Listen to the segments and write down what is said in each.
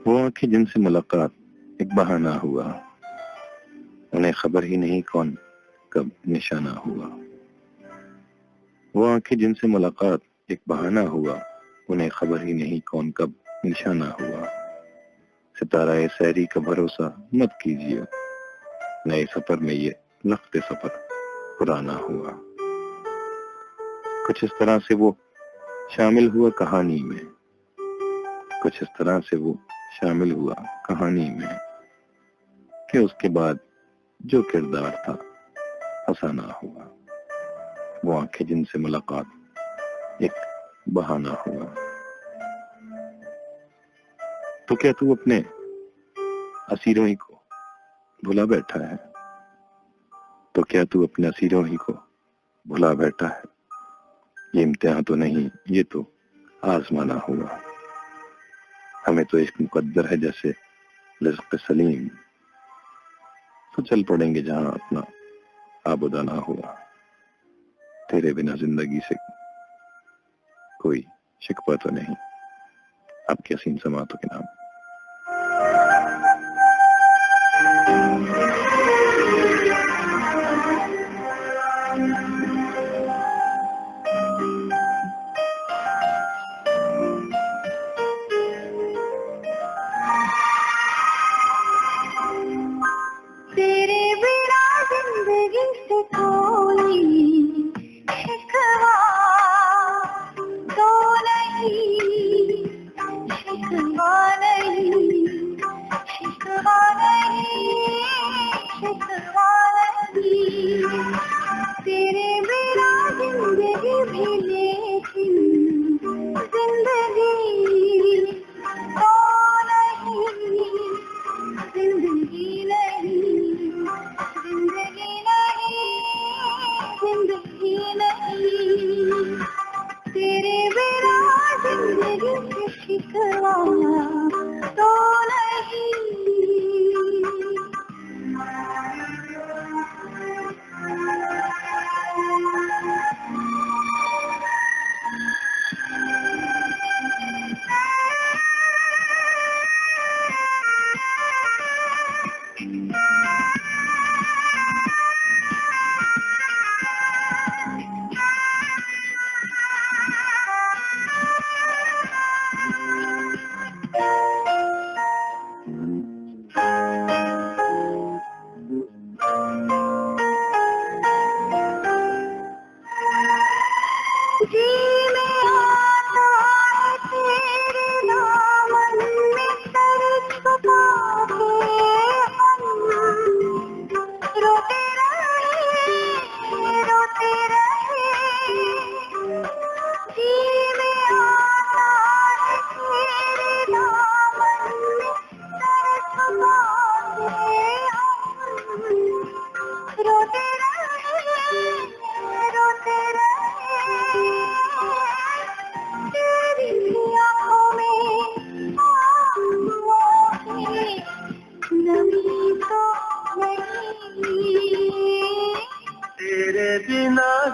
वो आंखें जिनसे मुलाकात एक बहाना हुआ, उन्हें खबर ही नहीं कौन कब निशाना हुआ। वो आंखें जिनसे मुलाकात एक बहाना हुआ, उन्हें खबर ही नहीं कौन कब निशाना हुआ। सितारा ए सैरी का भरोसा मत कीजिए, नए सफर में ये लख्ते सफर पुराना हुआ। कुछ इस तरह से वो शामिल हुआ कहानी में, कुछ इस तरह से वो शामिल हुआ कहानी में कि उसके बाद जो किरदार था फसाना हुआ। वो आंखें जिनसे मुलाकात एक बहाना हुआ। तो क्या तू अपने असीरों ही को भुला बैठा है? तो क्या तू अपने असीरों ही को भुला बैठा है? ये इम्तिहान तो नहीं, ये तो आजमाना हुआ। हमें तो इश्क मुकद्दर है जैसे रिज़्क़ सलीम, तो चल पड़ेंगे जहां अपना आबुदाना हुआ। तेरे बिना जिंदगी से कोई शिकवा तो नहीं, आपके हसीन समातों के नाम।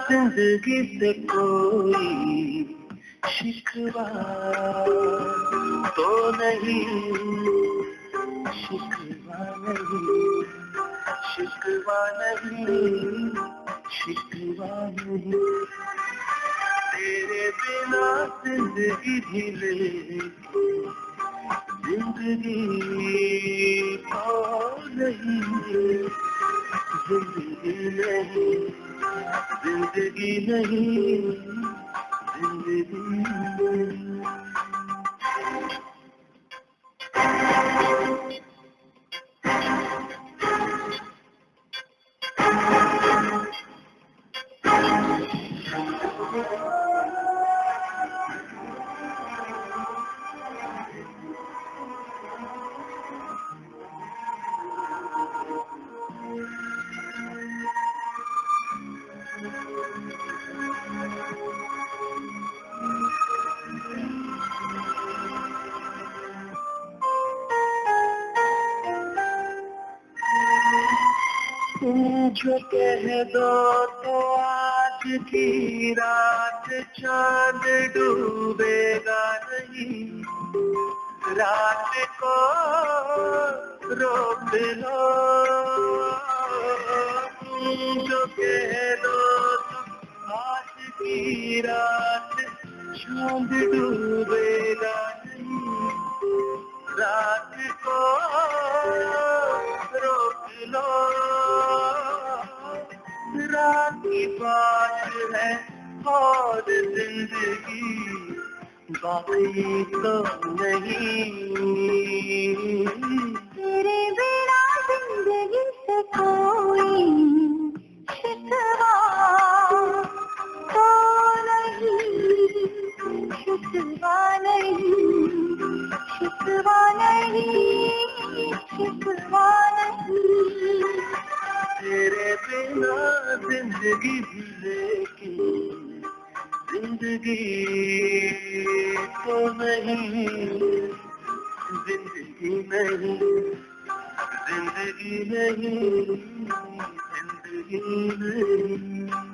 जिंदगी से कोई शिकवा तो नहीं, शिकवा नहीं, शिकवा नहीं, शिकवा नहीं। तेरे बिना जिंदगी भी ले, जिंदगी तो नहीं, जिंदगी नहीं, जिंदगी नहीं, जिंदगी नहीं। जो कह दो तो आज की रात चांद डूबेगा नहीं, रात को रोक लो, जो कह दो तो आज की रात चांद डूबेगा नहीं, रात को रोक लो, रात की बात है और जिंदगी बाकी तो नहीं। तेरे बिना जिंदगी से कोई शिकवा तो नहीं, शिकवा नहीं, शिकवा नहीं, शिकवा नहीं। तेरे बिना जिंदगी भी लेकिन जिंदगी तो नहीं, जिंदगी नहीं, जिंदगी नहीं, जिंदगी नहीं।